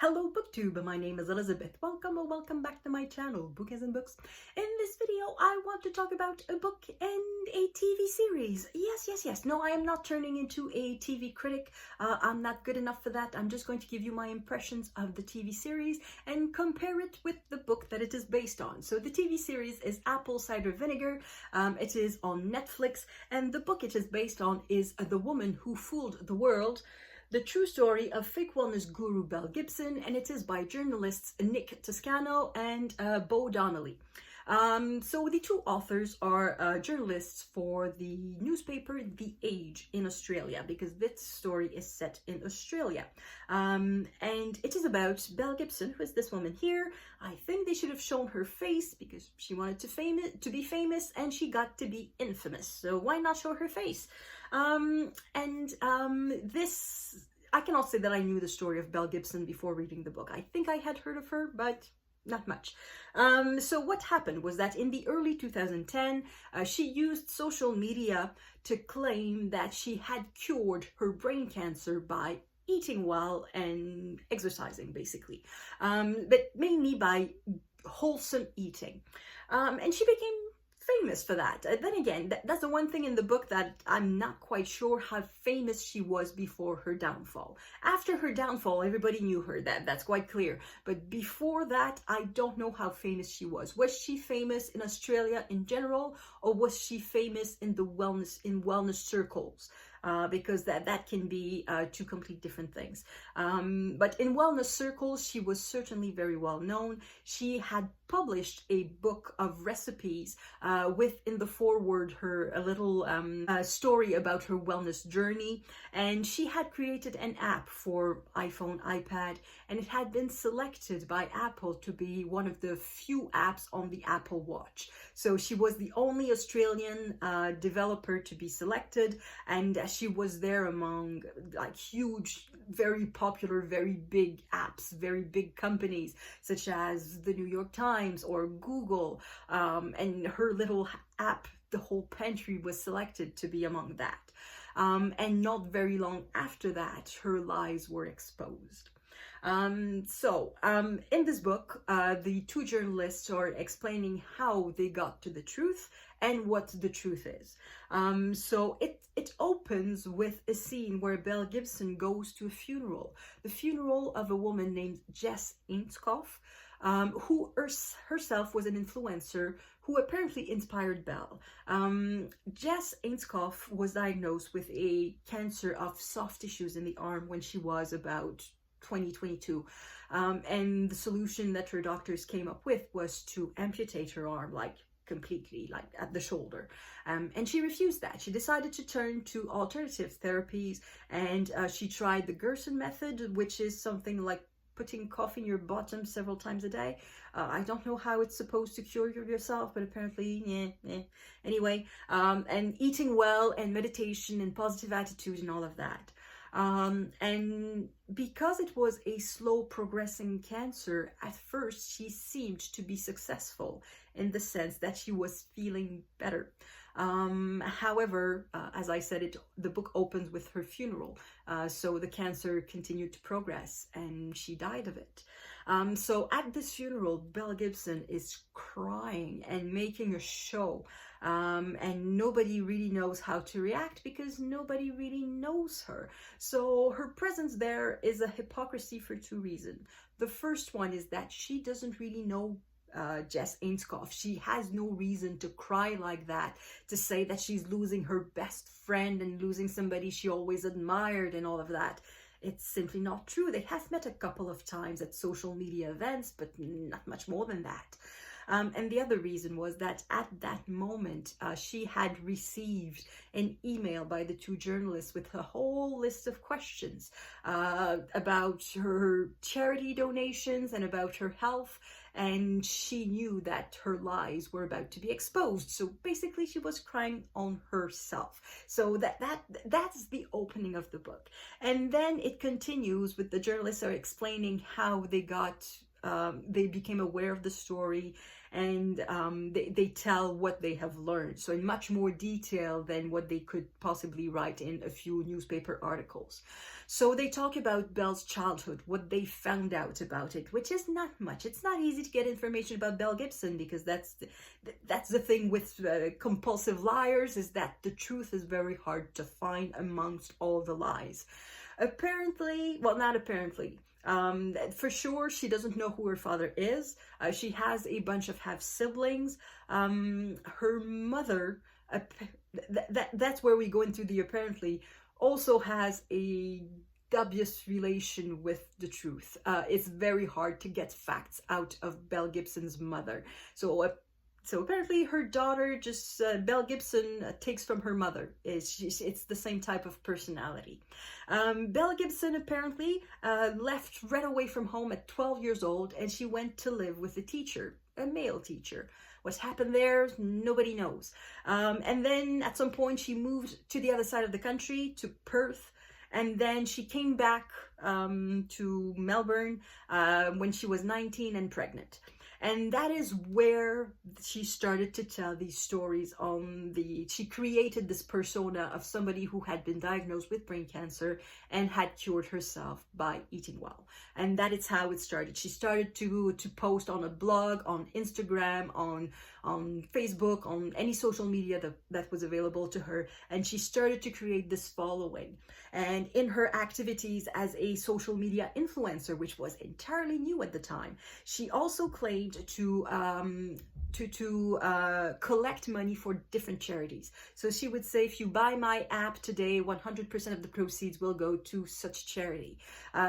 Hello BookTube, my name is Elizabeth. Welcome or welcome back to my channel, Book as in Books. In this video, I want to talk about a book and a TV series. Yes. No, I am not turning into a TV critic. I'm not good enough for that. I'm just going to give you my impressions of the TV series and compare it with the book that it is based on. So the TV series is Apple Cider Vinegar. It is on Netflix, and the book it is based on is The Woman Who Fooled the World, the true story of fake wellness guru Belle Gibson, and it is by journalists Nick Toscano and Beau Donnally. So the two authors are journalists for the newspaper The Age in Australia, because this story is set in Australia. And it is about Belle Gibson, who is this woman here. I think they should have shown her face because she wanted to be famous, and she got to be infamous. So why not show her face? This, I cannot say that I knew the story of Belle Gibson before reading the book. I think I had heard of her, but not much. So what happened was that in the early 2010, she used social media to claim that she had cured her brain cancer by eating well and exercising, basically, but mainly by wholesome eating. And she became famous for that. Then again, that's the one thing in the book that I'm not quite sure how famous she was before her downfall. After her downfall, everybody knew her, that's quite clear. But before that, I don't know how famous she was. Was she famous in Australia in general, or was she famous in the wellness circles? Because that can be two complete different things. But in wellness circles, she was certainly very well known. She had published a book of recipes with in the foreword a little story about her wellness journey, and she had created an app for iPhone, iPad, and it had been selected by Apple to be one of the few apps on the Apple Watch. So she was the only Australian developer to be selected, and she was there among like huge, very popular, very big apps, very big companies such as the New York Times or Google, and her little app, The Whole Pantry, was selected to be among that. And not very long after that, her lies were exposed. In this book, the two journalists are explaining how they got to the truth and what the truth is. So it opens with a scene where Belle Gibson goes to a funeral, the funeral of a woman named Jess Ainscough, who herself was an influencer who apparently inspired Belle. Jess Ainscough was diagnosed with a cancer of soft tissues in the arm when she was about 2022, and the solution that her doctors came up with was to amputate her arm, like completely, like at the shoulder, and she refused that. She decided to turn to alternative therapies, and she tried the Gerson method, which is something like putting coffee in your bottom several times a day. I don't know how it's supposed to cure yourself, but apparently, anyway, and eating well and meditation and positive attitude and all of that. And because it was a slow progressing cancer, at first she seemed to be successful in the sense that she was feeling better. However, as I said, the book opens with her funeral. So the cancer continued to progress and she died of it. So at this funeral, Belle Gibson is crying and making a show. And nobody really knows how to react because nobody really knows her. So her presence there is a hypocrisy for two reasons. The first one is that she doesn't really know Jess Ainscough. She has no reason to cry like that, to say that she's losing her best friend and losing somebody she always admired and all of that. It's simply not true. They have met a couple of times at social media events, but not much more than that. And the other reason was that at that moment, she had received an email by the two journalists with a whole list of questions about her charity donations and about her health. And she knew that her lies were about to be exposed. So basically she was crying on herself. So that's the opening of the book. And then it continues with the journalists are explaining how they got they became aware of the story, and they tell what they have learned, so in much more detail than what they could possibly write in a few newspaper articles. So they talk about Belle's childhood, what they found out about it, which is not much. It's not easy to get information about Belle Gibson, because that's the thing with compulsive liars, is that the truth is very hard to find amongst all the lies. Apparently, well, not apparently, for sure, she doesn't know who her father is. She has a bunch of half siblings. Her mother, that's where we go into the apparently, also has a dubious relation with the truth. It's very hard to get facts out of Belle Gibson's mother. So apparently her daughter, just Belle Gibson, takes from her mother. It's the same type of personality. Belle Gibson apparently left right away from home at 12 years old, and she went to live with a teacher, a male teacher. What's happened there, nobody knows. And then at some point she moved to the other side of the country, to Perth, and then she came back to Melbourne when she was 19 and pregnant. And that is where she started to tell these stories she created this persona of somebody who had been diagnosed with brain cancer and had cured herself by eating well. And that is how it started. She started to post on a blog, on Instagram, on Facebook, on any social media that was available to her. And she started to create this following. And in her activities as a social media influencer, which was entirely new at the time, she also claimed to collect money for different charities. So she would say, if you buy my app today, 100% of the proceeds will go to such charity.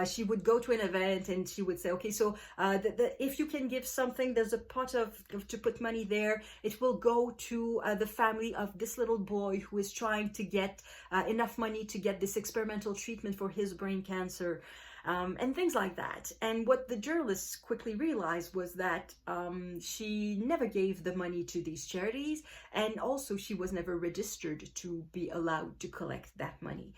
She would go to an event and she would say, okay, so if you can give something, there's a pot to put money there. It will go to the family of this little boy who is trying to get enough money to get this experimental treatment for his brain cancer. And things like that. And what the journalists quickly realized was that she never gave the money to these charities, and also she was never registered to be allowed to collect that money.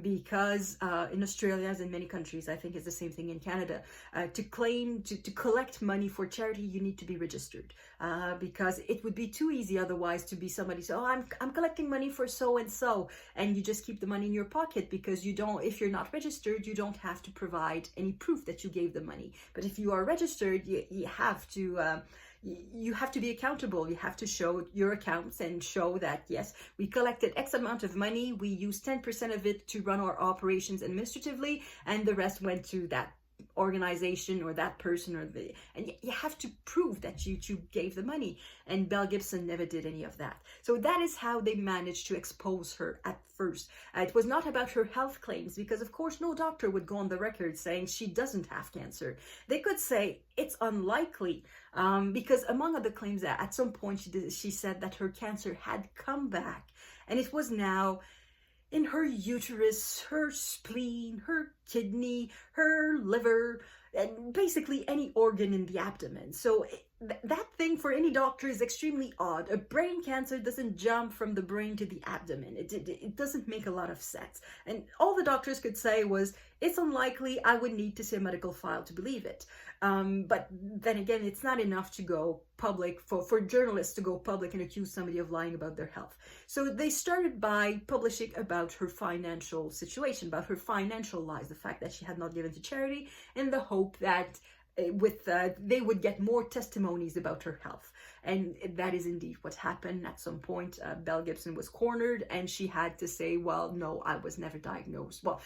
Because in Australia, as in many countries, I think it's the same thing in Canada, to collect money for charity, you need to be registered. Because it would be too easy otherwise to be somebody say, oh, I'm collecting money for so-and-so, and you just keep the money in your pocket, because if you're not registered, you don't have to provide any proof that you gave the money. But if you are registered, you have to be accountable. You have to show your accounts and show that, yes, we collected X amount of money, we used 10% of it to run our operations administratively, and the rest went to that organization or that person, and you have to prove that you gave the money. And Belle Gibson never did any of that. So that is how they managed to expose her at first. It was not about her health claims, because of course no doctor would go on the record saying she doesn't have cancer. They could say it's unlikely, because among other claims, that at some point she said that her cancer had come back, and it was now in her uterus, her spleen, her kidney, her liver, and basically any organ in the abdomen. So that thing for any doctor is extremely odd. A brain cancer doesn't jump from the brain to the abdomen. It doesn't make a lot of sense. And all the doctors could say was, it's unlikely, I would need to see a medical file to believe it. But then again, it's not enough to go public, for journalists to go public and accuse somebody of lying about their health. So they started by publishing about her financial situation, about her financial lies, the fact that she had not given to charity, in the hope that they would get more testimonies about her health. And that is indeed what happened. At some point, Belle Gibson was cornered, and she had to say, well, no, I was never diagnosed. Well,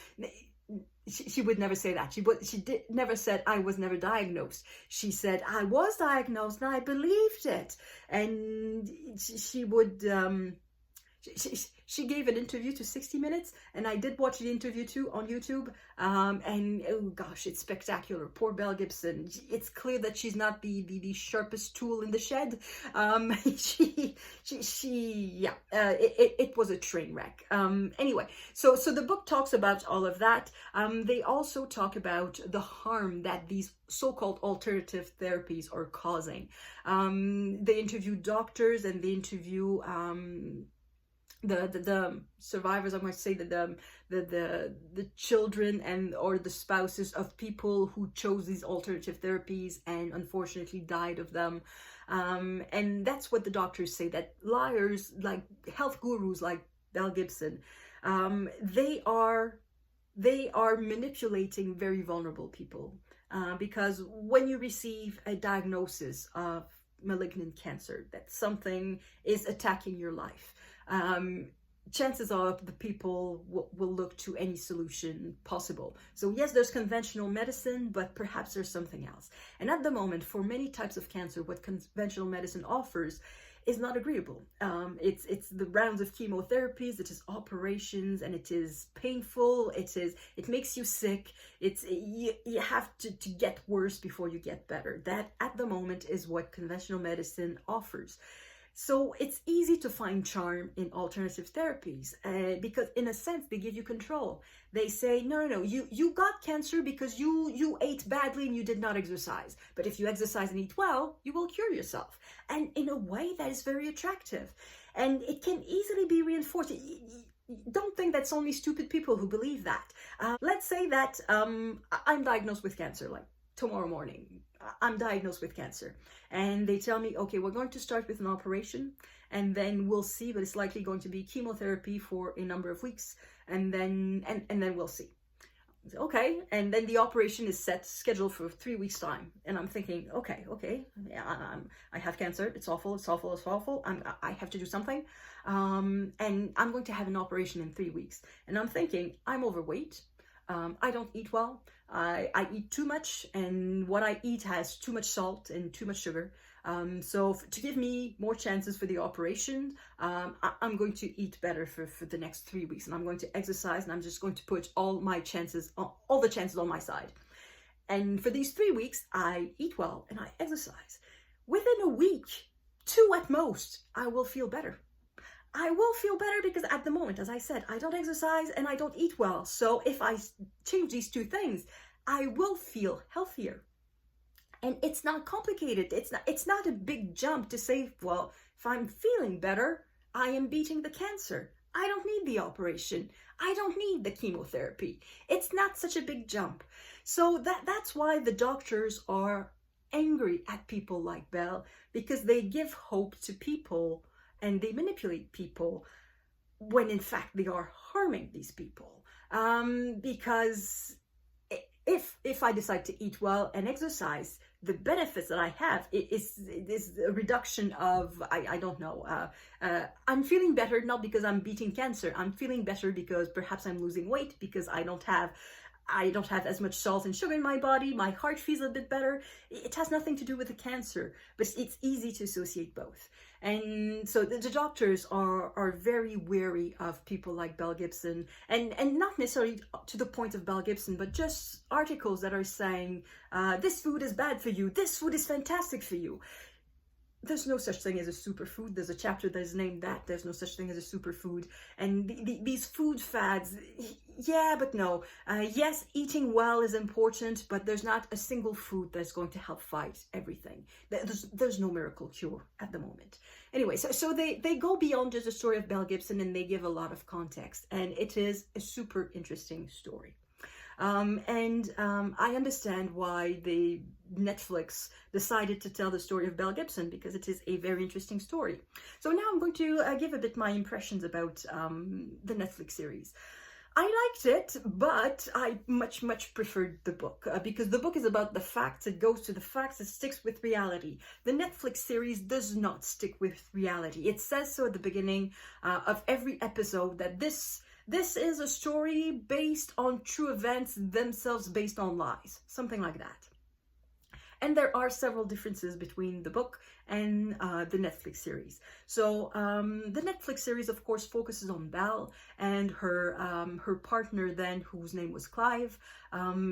she would never say that. She never said, I was never diagnosed. She said, I was diagnosed and I believed it. And she would... She gave an interview to 60 Minutes, and I did watch the interview too on YouTube, and oh gosh, it's spectacular. Poor Belle Gibson. It's clear that she's not the sharpest tool in the shed. It was a train wreck. Anyway, so the book talks about all of that. They also talk about the harm that these so-called alternative therapies are causing. They interview doctors, and they interview the survivors, I might say that the children and or the spouses of people who chose these alternative therapies and unfortunately died of them. And that's what the doctors say, that liars, like health gurus like Belle Gibson, they are manipulating very vulnerable people, because when you receive a diagnosis of malignant cancer, that something is attacking your life, chances are the people will look to any solution possible. So yes, there's conventional medicine, but perhaps there's something else. And at the moment, for many types of cancer, what conventional medicine offers is not agreeable. It's the rounds of chemotherapies, it is operations, and it is painful. It makes you sick. You have to get worse before you get better. That at the moment is what conventional medicine offers. So it's easy to find charm in alternative therapies, because in a sense they give you control. They say, no, you got cancer because you ate badly and you did not exercise. But if you exercise and eat well, you will cure yourself. And in a way that is very attractive. And it can easily be reinforced. Don't think that's only stupid people who believe that. Let's say that I'm diagnosed with cancer, like tomorrow morning. I'm diagnosed with cancer, and they tell me, okay, we're going to start with an operation, and then we'll see, but it's likely going to be chemotherapy for a number of weeks, and then we'll see. Okay, and then the operation is scheduled for 3 weeks time, and I'm thinking, okay, yeah, I have cancer, it's awful, I have to do something, and I'm going to have an operation in 3 weeks, and I'm thinking, I'm overweight, I don't eat well, I eat too much, and what I eat has too much salt and too much sugar. So to give me more chances for the operation, I'm going to eat better for the next 3 weeks, and I'm going to exercise, and I'm just going to put all the chances on my side. And for these 3 weeks, I eat well and I exercise. Within a week, 2 at most, I will feel better. I will feel better because at the moment, as I said, I don't exercise and I don't eat well. So if I change these 2 things, I will feel healthier. And it's not complicated. It's not a big jump to say, well, if I'm feeling better, I am beating the cancer. I don't need the operation. I don't need the chemotherapy. It's not such a big jump. So that's why the doctors are angry at people like Belle, because they give hope to people and they manipulate people when in fact they are harming these people. Because if I decide to eat well and exercise, the benefits that I have is a reduction of, I don't know, I'm feeling better not because I'm beating cancer. I'm feeling better because perhaps I'm losing weight because I don't have as much salt and sugar in my body. My heart feels a bit better. It has nothing to do with the cancer, but it's easy to associate both. And so the doctors are very wary of people like Belle Gibson, and not necessarily to the point of Belle Gibson, but just articles that are saying, this food is bad for you, this food is fantastic for you. There's no such thing as a superfood. There's a chapter that is named that. There's no such thing as a superfood. And these food fads, yeah, but no. Yes, eating well is important, but there's not a single food that's going to help fight everything. There's no miracle cure at the moment. Anyway, so they go beyond just the story of Belle Gibson, and they give a lot of context. And it is a super interesting story. I understand why Netflix decided to tell the story of Belle Gibson, because it is a very interesting story. So now I'm going to give a bit my impressions about the Netflix series. I liked it, but I much preferred the book, because the book is about the facts. It goes to the facts. It sticks with reality. The Netflix series does not stick with reality. It says so at the beginning of every episode that this is a story based on true events themselves, based on lies, something like that. And there are several differences between the book and the Netflix series. So the Netflix series, of course, focuses on Belle and her partner then, whose name was Clive.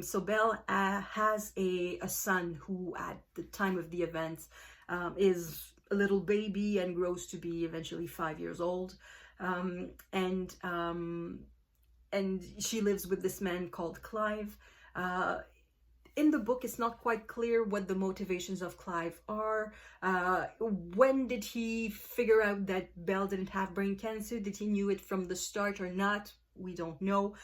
So Belle has a son who, at the time of the events, is a little baby and grows to be eventually 5 years old. And she lives with this man called Clive. in the book, it's not quite clear what the motivations of Clive are. When did he figure out that Belle didn't have brain cancer? Did he knew it from the start or not? We don't know.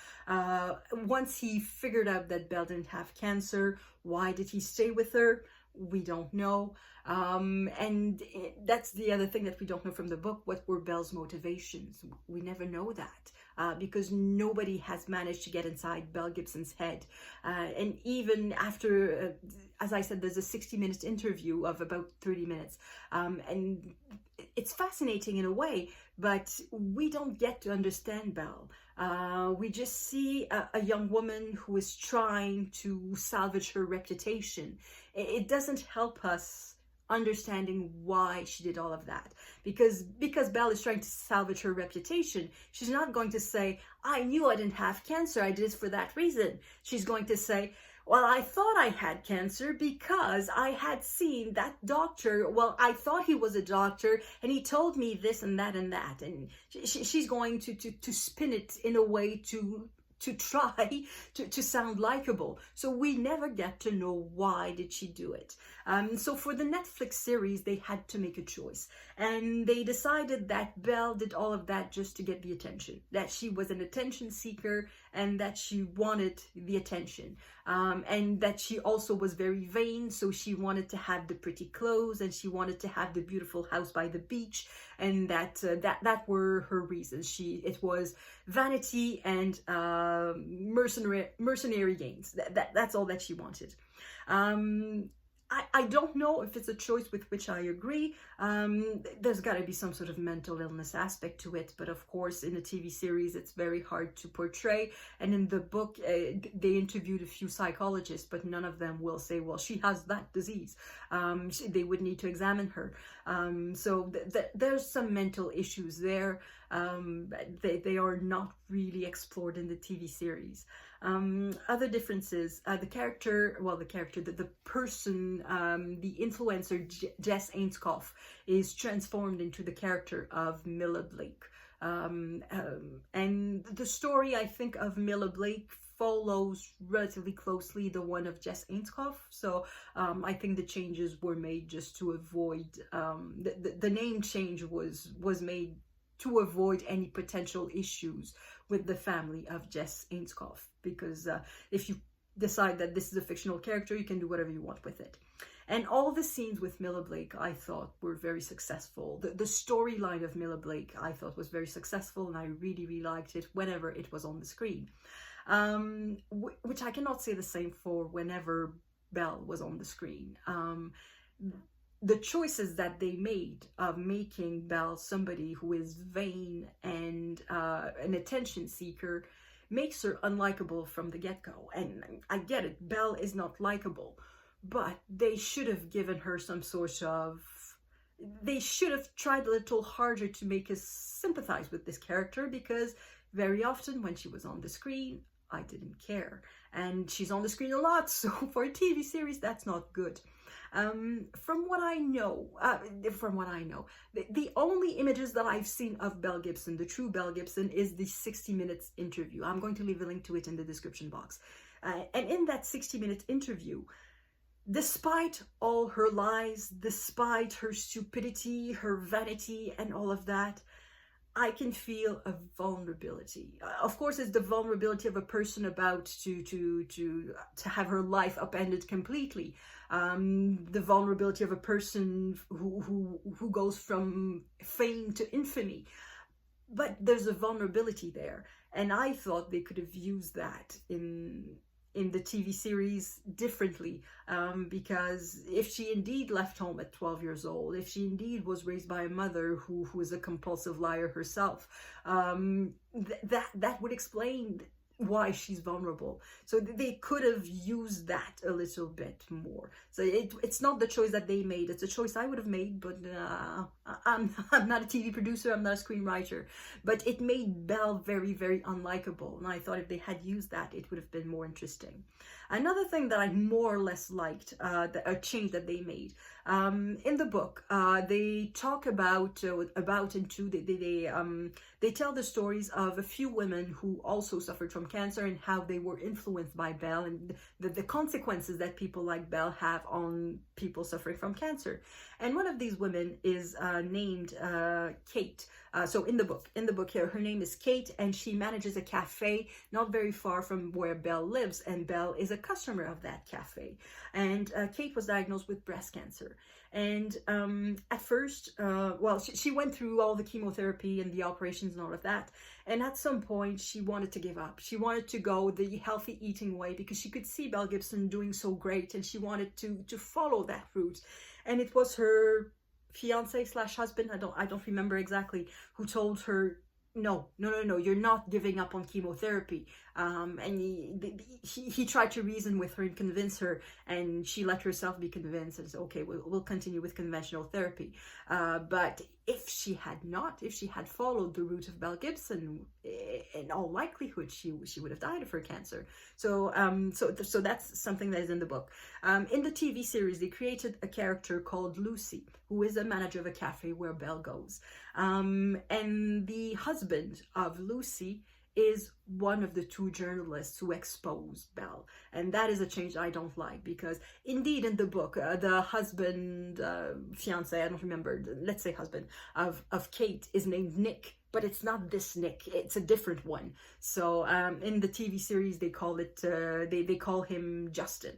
Once he figured out that Belle didn't have cancer, why did he stay with her? We don't know. And that's the other thing that we don't know from the book. What were Belle's motivations? We never know that. Because nobody has managed to get inside Belle Gibson's head. And even after, as I said, there's a 60-minute interview of about 30 minutes. And it's fascinating in a way, but we don't get to understand Belle. We just see a young woman who is trying to salvage her reputation. It doesn't help us understanding why she did all of that, because Belle is trying to salvage her reputation. She's not going to say, I knew I didn't have cancer, I did it for that reason. She's going to say, well, I thought I had cancer because I had seen that doctor. Well, I thought he was a doctor and he told me this and that and that. And she's going to spin it in a way to try to sound likable. So we never get to know why did she do it. So for the Netflix series, they had to make a choice. And they decided that Belle did all of that just to get the attention. That she was an attention seeker and that she wanted the attention. And that she also was very vain. So she wanted to have the pretty clothes and she wanted to have the beautiful house by the beach. And that were her reasons. It was vanity and mercenary gains. That's all that she wanted. I don't know if it's a choice with which I agree. There's got to be some sort of mental illness aspect to it, but of course in a TV series it's very hard to portray. And in the book they interviewed a few psychologists, but none of them will say, well, she has that disease. They would need to examine her. So there's some mental issues there. They are not really explored in the TV series. Other differences, the person, the influencer Jess Ainscough is transformed into the character of Milla Blake. And the story, I think, of Milla Blake follows relatively closely the one of Jess Ainscough. So I think the changes were made just to avoid, the name change was made to avoid any potential issues with the family of Jess Ainscough, because if you decide that this is a fictional character, you can do whatever you want with it. And all the scenes with Milla Blake, I thought, were very successful. The storyline of Milla Blake, I thought, was very successful, and I really, really liked it whenever it was on the screen. Which I cannot say the same for whenever Belle was on the screen. The choices that they made of making Belle somebody who is vain and an attention seeker makes her unlikable from the get-go. And I get it, Belle is not likable, but they should have given her some sort of... They should have tried a little harder to make us sympathize with this character, because very often when she was on the screen, I didn't care. And she's on the screen a lot, so for a TV series, that's not good. From what I know, the only images that I've seen of Belle Gibson, the true Belle Gibson, is the 60 minutes interview. I'm going to leave a link to it in the description box. And in that 60-minute interview, despite all her lies, despite her stupidity, her vanity, and all of that, I can feel a vulnerability. Of course, it's the vulnerability of a person about to have her life upended completely. The vulnerability of a person who goes from fame to infamy. But there's a vulnerability there, and I thought they could have used that in the TV series differently, because if she indeed left home at 12 years old, if she indeed was raised by a mother who is a compulsive liar herself, that would explain why she's vulnerable. So they could have used that a little bit more. So it's not the choice that they made, it's a choice I would have made, but I'm not a TV producer, I'm not a screenwriter. But it made Belle very, very unlikable, and I thought if they had used that, it would have been more interesting. Another thing that I more or less liked, a change that they made. In the book, they talk about into they tell the stories of a few women who also suffered from cancer and how they were influenced by Belle and the consequences that people like Belle have on people suffering from cancer. And one of these women is named Kate. So in the book here, her name is Kate, and she manages a cafe not very far from where Belle lives, and Belle is a customer of that cafe. And Kate was diagnosed with breast cancer. And at first, well, she went through all the chemotherapy and the operations and all of that. And at some point, she wanted to give up. She wanted to go the healthy eating way because she could see Belle Gibson doing so great, and she wanted to follow that route. And it was her fiance slash husband, I don't remember exactly, who told her, no, you're not giving up on chemotherapy. And he tried to reason with her and convince her, and she let herself be convinced and said, okay, we'll continue with conventional therapy. But if she had followed the route of Belle Gibson, in all likelihood, she would have died of her cancer. So that's something that is in the book. In the TV series, they created a character called Lucy, who is a manager of a cafe where Belle goes. And the husband of Lucy is one of the two journalists who exposed Belle. And that is a change I don't like, because indeed in the book, the husband, fiance, I don't remember, let's say husband, of Kate is named Nick, but it's not this Nick, it's a different one. So in the TV series, they call it, they call him Justin.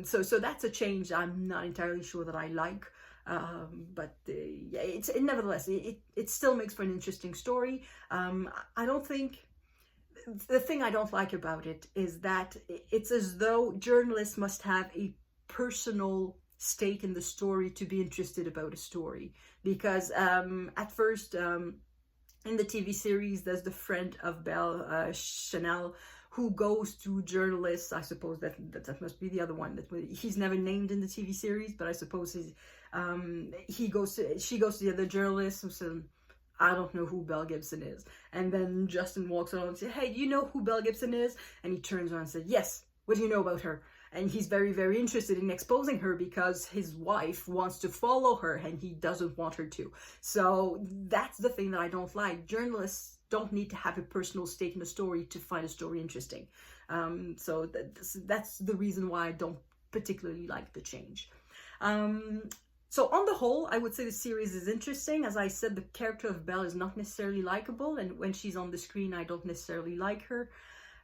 So that's a change I'm not entirely sure that I like. But yeah, nevertheless, it still makes for an interesting story. I don't think, the thing I don't like about it is that it's as though journalists must have a personal stake in the story to be interested about a story. Because at first, in the TV series, there's the friend of Belle, Chanel, who goes to journalists. I suppose that must be the other one. He's never named in the TV series, but I suppose she goes to the other journalist who says, I don't know who Belle Gibson is. And then Justin walks on and says, hey, do you know who Belle Gibson is? And he turns around and says, yes, what do you know about her? And he's very, very interested in exposing her because his wife wants to follow her and he doesn't want her to. So that's the thing that I don't like. Journalists don't need to have a personal stake in a story to find a story interesting. So that's the reason why I don't particularly like the change. So on the whole, I would say the series is interesting. As I said, the character of Belle is not necessarily likable, and when she's on the screen, I don't necessarily like her.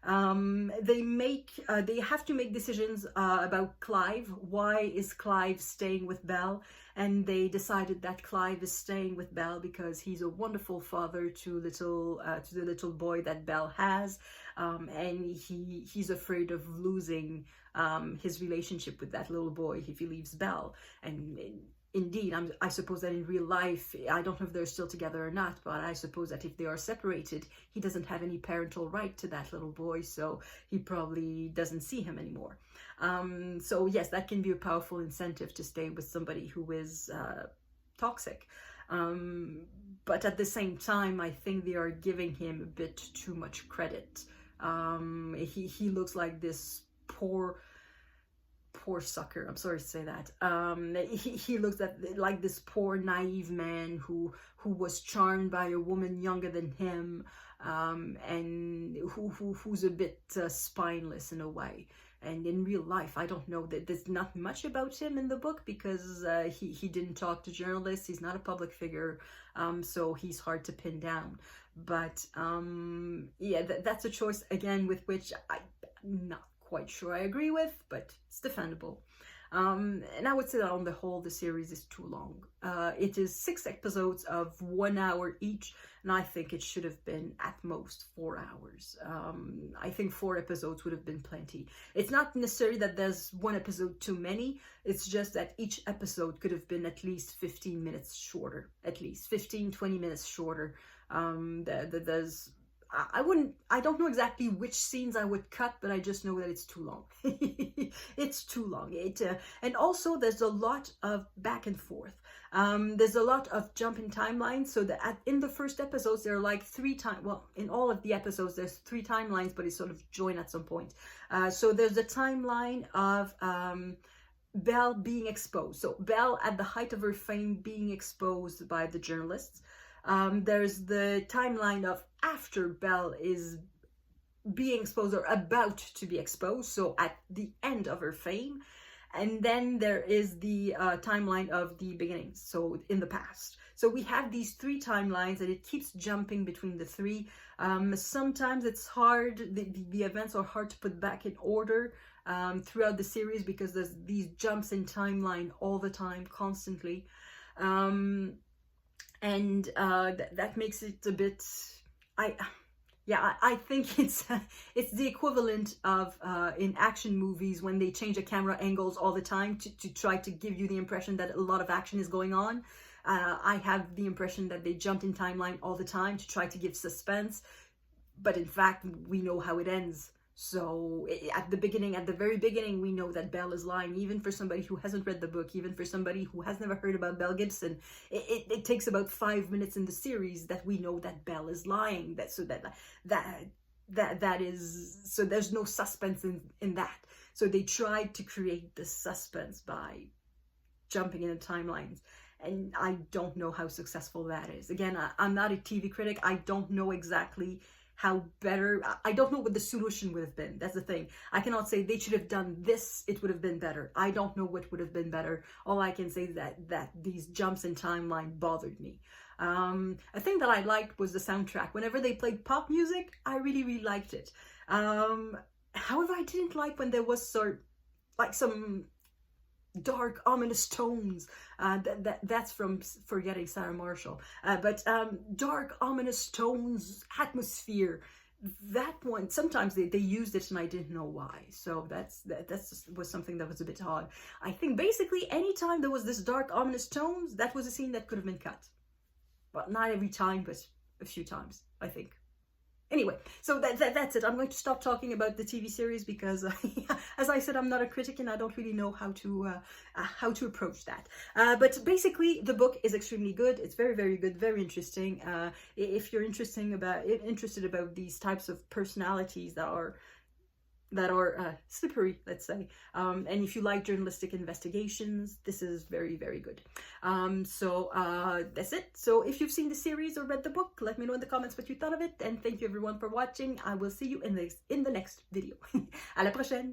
They have to make decisions about Clive. Why is Clive staying with Belle? And they decided that Clive is staying with Belle because he's a wonderful father to the little boy that Belle has, and he's afraid of losing his relationship with that little boy if he leaves Belle. And indeed, I suppose that in real life, I don't know if they're still together or not, but I suppose that if they are separated, he doesn't have any parental right to that little boy, so he probably doesn't see him anymore. So yes, that can be a powerful incentive to stay with somebody who is toxic. But at the same time, I think they are giving him a bit too much credit. He looks like this poor sucker. I'm sorry to say that. He looks like this poor naive man who was charmed by a woman younger than him, and who's a bit spineless in a way. And in real life, I don't know, that there's not much about him in the book because he didn't talk to journalists. He's not a public figure, so he's hard to pin down. But yeah, that's a choice again with which I'm not quite sure I agree with, but it's defendable. And I would say that on the whole, the series is too long. It is 6 episodes of 1 hour each, and I think it should have been at most 4 hours. I think 4 episodes would have been plenty. It's not necessarily that there's one episode too many, it's just that each episode could have been at least 15 minutes shorter, at least 15-20 minutes shorter. I don't know exactly which scenes I would cut, but I just know that it's too long. It's too long. And also there's a lot of back and forth. There's a lot of jump in timelines. So that in the first episodes, there are like in all of the episodes, there's 3 timelines, but it's sort of joined at some point. So there's a timeline of Belle being exposed. So Belle at the height of her fame being exposed by the journalists. There's the timeline of after Belle is being exposed or about to be exposed, so at the end of her fame. And then there is the timeline of the beginnings, so in the past. So we have these 3 timelines and it keeps jumping between the 3. Sometimes it's hard, the events are hard to put back in order throughout the series because there's these jumps in timeline all the time, constantly. And that makes it a bit, I think it's the equivalent of in action movies when they change the camera angles all the time to try to give you the impression that a lot of action is going on. I have the impression that they jumped in timeline all the time to try to give suspense, but in fact we know how it ends. So at the very beginning, we know that Belle is lying, even for somebody who hasn't read the book, even for somebody who has never heard about Belle Gibson. It takes about 5 minutes in the series that we know that Belle is lying. So there's no suspense in that. So they tried to create the suspense by jumping in the timelines. And I don't know how successful that is. Again, I'm not a TV critic. I don't know exactly how better, I don't know what the solution would have been. That's the thing. I cannot say they should have done this, it would have been better. I don't know what would have been better. All I can say is that these jumps in timeline bothered me. A thing that I liked was the soundtrack. Whenever they played pop music, I really liked it. However, I didn't like when there was some dark, ominous tones. That's from Forgetting Sarah Marshall. But dark, ominous tones, atmosphere. That one, sometimes they used it and I didn't know why. So that was something that was a bit odd. I think basically anytime there was this dark, ominous tones, that was a scene that could have been cut. But not every time, but a few times, I think. Anyway, so that's it. I'm going to stop talking about the TV series because, as I said, I'm not a critic and I don't really know how to approach that. But basically, the book is extremely good. It's very good, very interesting. If you're interested about these types of personalities that are slippery, let's say, and if you like journalistic investigations, this is very good. So that's it. So if you've seen the series or read the book, let me know in the comments what you thought of it, and thank you everyone for watching. I will see you in the next video. À la prochaine.